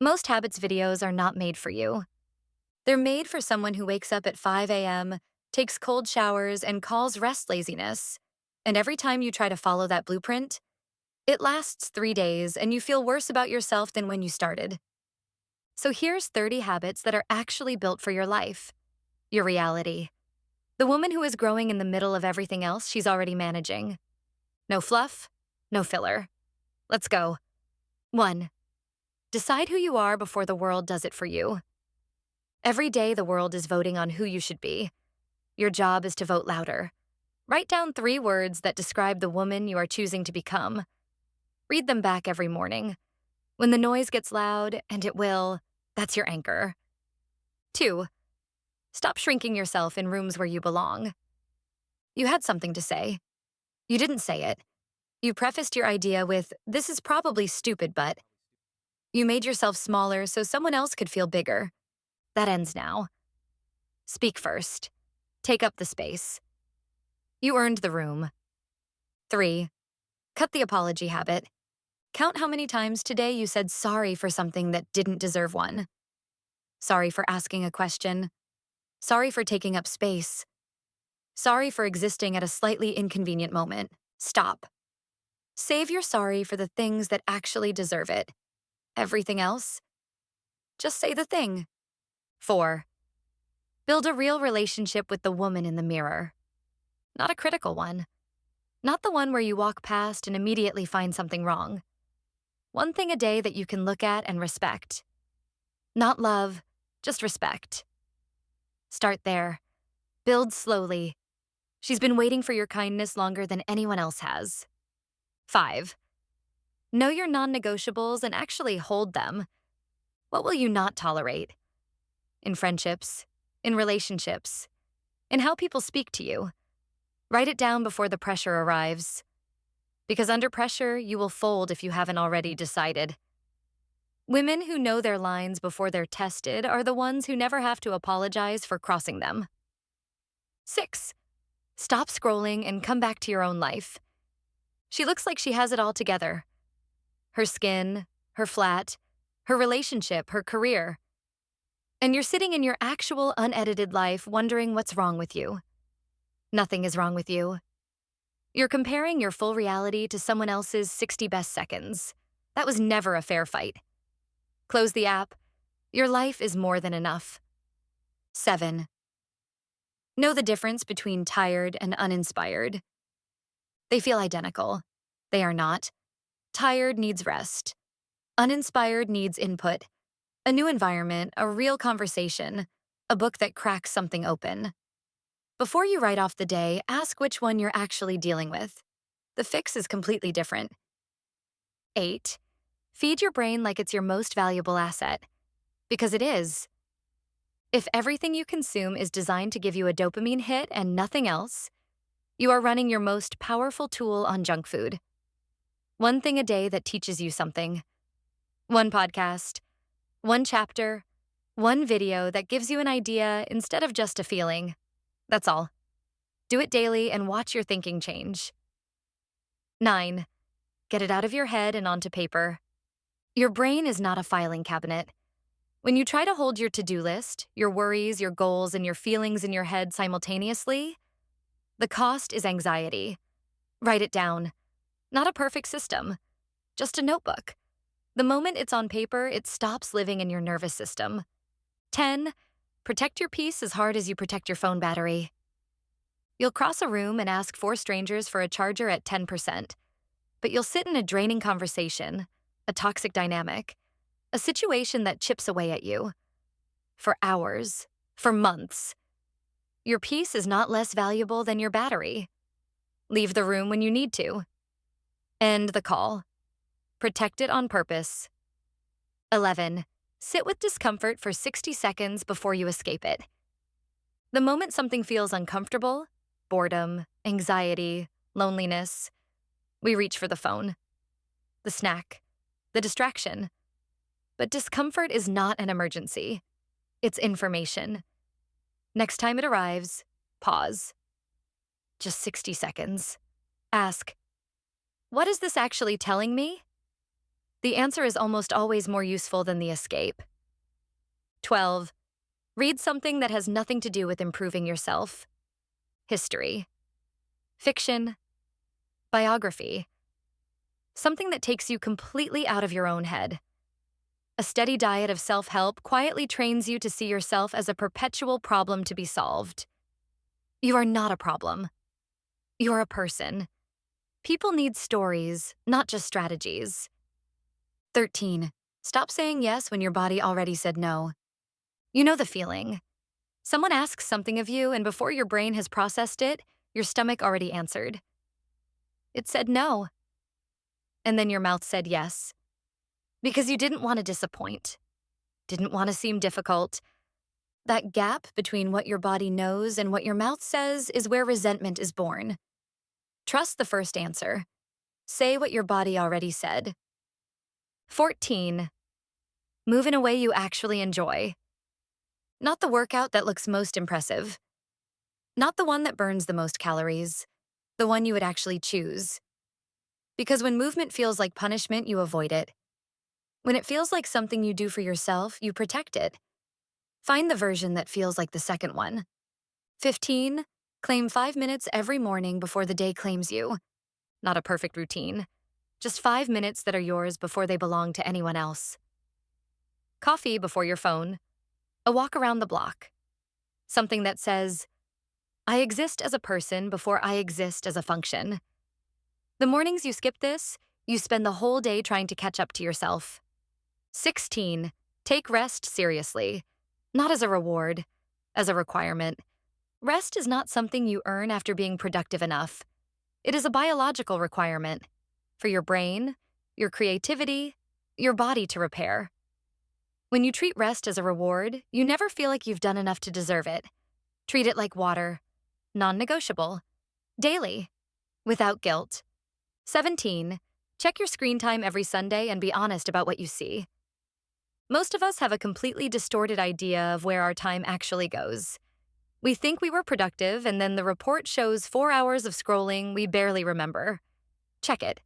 Most habits videos are not made for you. They're made for someone who wakes up at 5 a.m., takes cold showers, and calls rest laziness. And every time you try to follow that blueprint, it lasts 3 days and you feel worse about yourself than when you started. So here's 30 habits that are actually built for your life, your reality. The woman who is growing in the middle of everything else she's already managing. No fluff, no filler. Let's go. 1. Decide who you are before the world does it for you. Every day, the world is voting on who you should be. Your job is to vote louder. Write down 3 words that describe the woman you are choosing to become. Read them back every morning. When the noise gets loud, and it will, that's your anchor. 2. Stop shrinking yourself in rooms where you belong. You had something to say. You didn't say it. You prefaced your idea with, "This is probably stupid, but..." You made yourself smaller so someone else could feel bigger. That ends now. Speak first. Take up the space. You earned the room. 3. Cut the apology habit. Count how many times today you said sorry for something that didn't deserve one. Sorry for asking a question. Sorry for taking up space. Sorry for existing at a slightly inconvenient moment. Stop. Save your sorry for the things that actually deserve it. Everything else? Just say the thing. 4. Build a real relationship with the woman in the mirror. Not a critical one. Not the one where you walk past and immediately find something wrong. One thing a day that you can look at and respect. Not love, just respect. Start there. Build slowly. She's been waiting for your kindness longer than anyone else has. 5. Know your non-negotiables and actually hold them. What will you not tolerate? In friendships, in relationships, in how people speak to you. Write it down before the pressure arrives. Because under pressure, you will fold if you haven't already decided. Women who know their lines before they're tested are the ones who never have to apologize for crossing them. 6. Stop scrolling and come back to your own life. She looks like she has it all together. Her skin, her flat, her relationship, her career. And you're sitting in your actual unedited life wondering what's wrong with you. Nothing is wrong with you. You're comparing your full reality to someone else's 60 best seconds. That was never a fair fight. Close the app. Your life is more than enough. 7. Know the difference between tired and uninspired. They feel identical. They are not. Tired needs rest. Uninspired needs input. A new environment, a real conversation, a book that cracks something open. Before you write off the day, ask which one you're actually dealing with. The fix is completely different. 8. Feed your brain like it's your most valuable asset. Because it is. If everything you consume is designed to give you a dopamine hit and nothing else, you are running your most powerful tool on junk food. One thing a day that teaches you something. One podcast, one chapter, one video that gives you an idea instead of just a feeling. That's all. Do it daily and watch your thinking change. 9. Get it out of your head and onto paper. Your brain is not a filing cabinet. When you try to hold your to-do list, your worries, your goals, and your feelings in your head simultaneously, the cost is anxiety. Write it down. Not a perfect system, just a notebook. The moment it's on paper, it stops living in your nervous system. 10. Protect your peace as hard as you protect your phone battery. You'll cross a room and ask 4 strangers for a charger at 10%, but you'll sit in a draining conversation, a toxic dynamic, a situation that chips away at you. For hours, for months. Your peace is not less valuable than your battery. Leave the room when you need to. End the call. Protect it on purpose. 11. Sit with discomfort for 60 seconds before you escape it. The moment something feels uncomfortable, boredom, anxiety, loneliness, we reach for the phone, the snack, the distraction. But discomfort is not an emergency. It's information. Next time it arrives, pause. Just 60 seconds. Ask, what is this actually telling me? The answer is almost always more useful than the escape. 12. Read something that has nothing to do with improving yourself. History, fiction, biography. Something that takes you completely out of your own head. A steady diet of self-help quietly trains you to see yourself as a perpetual problem to be solved. You are not a problem. You're a person. People need stories, not just strategies. 13. Stop saying yes when your body already said no. You know the feeling. Someone asks something of you, and before your brain has processed it, your stomach already answered. It said no. And then your mouth said yes. Because you didn't want to disappoint, didn't want to seem difficult. That gap between what your body knows and what your mouth says is where resentment is born. Trust the first answer. Say what your body already said. 14. Move in a way you actually enjoy. Not the workout that looks most impressive. Not the one that burns the most calories. The one you would actually choose. Because when movement feels like punishment, you avoid it. When it feels like something you do for yourself, you protect it. Find the version that feels like the second one. 15. Claim 5 minutes every morning before the day claims you. Not a perfect routine. Just 5 minutes that are yours before they belong to anyone else. Coffee before your phone. A walk around the block. Something that says, I exist as a person before I exist as a function. The mornings you skip this, you spend the whole day trying to catch up to yourself. 16. Take rest seriously. Not as a reward, as a requirement. Rest is not something you earn after being productive enough. It is a biological requirement for your brain, your creativity, your body to repair. When you treat rest as a reward, you never feel like you've done enough to deserve it. Treat it like water, non-negotiable, daily, without guilt. 17. Check your screen time every Sunday and be honest about what you see. Most of us have a completely distorted idea of where our time actually goes. We think we were productive, and then the report shows 4 hours of scrolling we barely remember. Check it.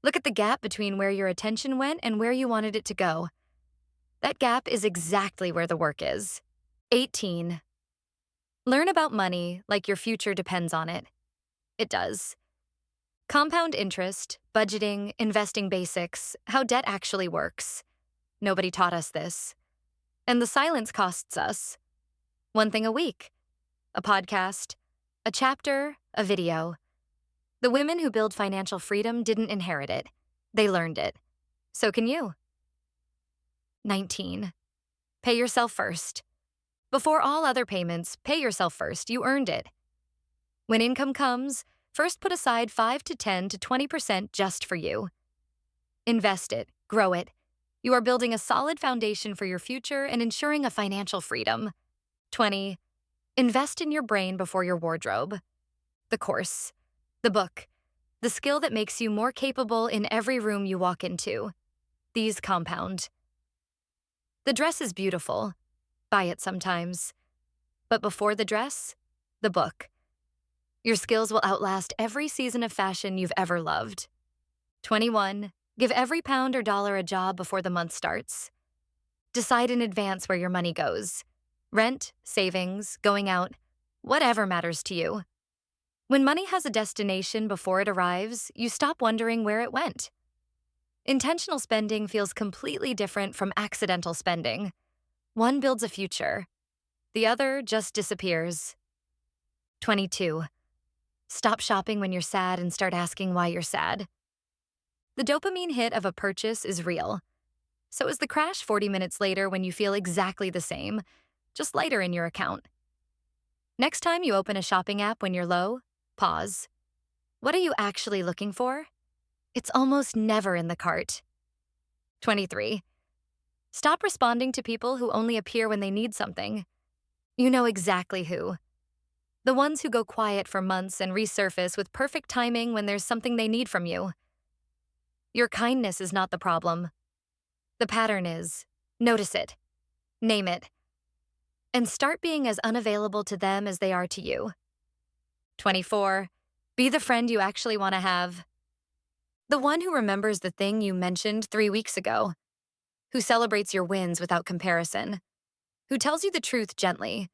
Look at the gap between where your attention went and where you wanted it to go. That gap is exactly where the work is. 18. Learn about money like your future depends on it. It does. Compound interest, budgeting, investing basics, how debt actually works. Nobody taught us this. And the silence costs us. One thing a week. A podcast, a chapter, a video. The women who build financial freedom didn't inherit it. They learned it. So can you. 19. Pay yourself first. Before all other payments, pay yourself first. You earned it. When income comes, first put aside 5 to 10 to 20% just for you. Invest it, grow it. You are building a solid foundation for your future and ensuring a financial freedom. 20. Invest in your brain before your wardrobe. The course, the book, the skill that makes you more capable in every room you walk into. These compound. The dress is beautiful. Buy it sometimes. But before the dress, the book. Your skills will outlast every season of fashion you've ever loved. 21. Give every pound or dollar a job before the month starts. Decide in advance where your money goes. Rent, savings, going out, whatever matters to you. When money has a destination before it arrives, you stop wondering where it went. Intentional spending feels completely different from accidental spending. One builds a future. The other just disappears. 22. Stop shopping when you're sad and start asking why you're sad. The dopamine hit of a purchase is real. So is the crash 40 minutes later when you feel exactly the same, just lighter in your account. Next time you open a shopping app when you're low, pause. What are you actually looking for? It's almost never in the cart. 23. Stop responding to people who only appear when they need something. You know exactly who. The ones who go quiet for months and resurface with perfect timing when there's something they need from you. Your kindness is not the problem. The pattern is. Notice it. Name it. And start being as unavailable to them as they are to you. 24. Be the friend you actually want to have. The one who remembers the thing you mentioned 3 weeks ago, who celebrates your wins without comparison, who tells you the truth gently,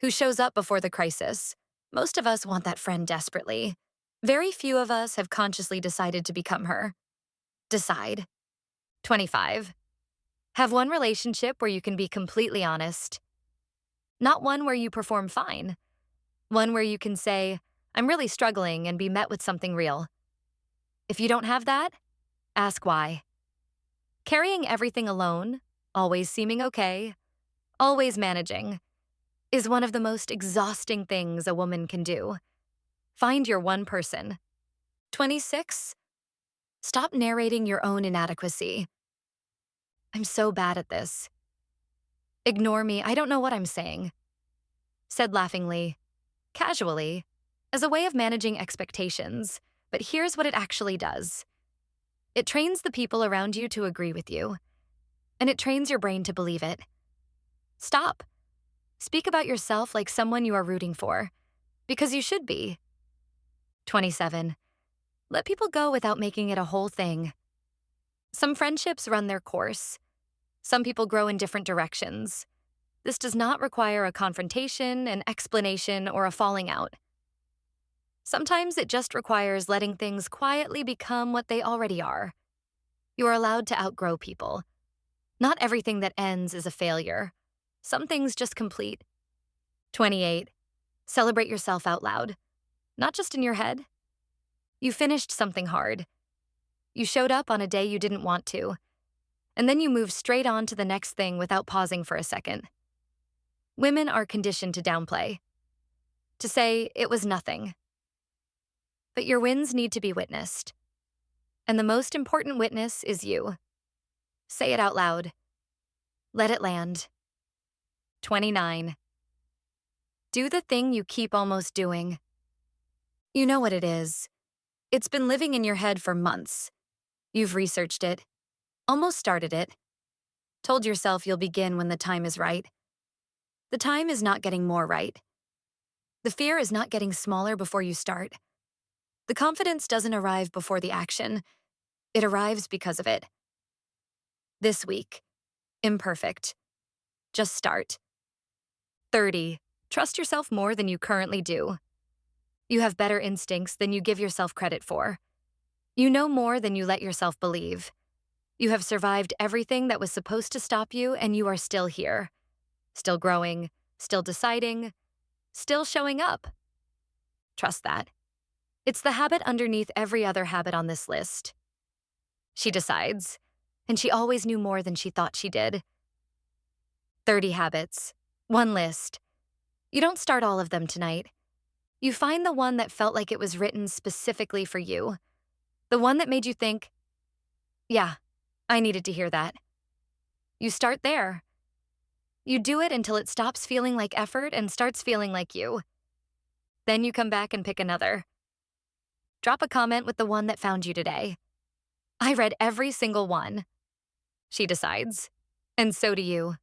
who shows up before the crisis. Most of us want that friend desperately. Very few of us have consciously decided to become her. Decide. 25. Have one relationship where you can be completely honest. Not one where you perform fine. One where you can say, I'm really struggling, and be met with something real. If you don't have that, ask why. Carrying everything alone, always seeming okay, always managing, is one of the most exhausting things a woman can do. Find your one person. 26. Stop narrating your own inadequacy. I'm so bad at this. Ignore me, I don't know what I'm saying. Said laughingly, casually, as a way of managing expectations, but here's what it actually does. It trains the people around you to agree with you, and it trains your brain to believe it. Stop. Speak about yourself like someone you are rooting for, because you should be. 27. Let people go without making it a whole thing. Some friendships run their course. Some people grow in different directions. This does not require a confrontation, an explanation, or a falling out. Sometimes it just requires letting things quietly become what they already are. You are allowed to outgrow people. Not everything that ends is a failure. Some things just complete. 28. Celebrate yourself out loud. Not just in your head. You finished something hard. You showed up on a day you didn't want to. And then you move straight on to the next thing without pausing for a second. Women are conditioned to downplay. To say, it was nothing. But your wins need to be witnessed. And the most important witness is you. Say it out loud. Let it land. 29. Do the thing you keep almost doing. You know what it is. It's been living in your head for months. You've researched it, almost started it, told yourself you'll begin when the time is right. The time is not getting more right. The fear is not getting smaller before you start. The confidence doesn't arrive before the action. It arrives because of it. This week, imperfect. Just start. 30. Trust yourself more than you currently do. You have better instincts than you give yourself credit for. You know more than you let yourself believe. You have survived everything that was supposed to stop you, and you are still here. Still growing, still deciding, still showing up. Trust that. It's the habit underneath every other habit on this list. She decides, and she always knew more than she thought she did. 30 habits. One list. You don't start all of them tonight. You find the one that felt like it was written specifically for you. The one that made you think, yeah, I needed to hear that. You start there. You do it until it stops feeling like effort and starts feeling like you. Then you come back and pick another. Drop a comment with the one that found you today. I read every single one. She decides. And so do you.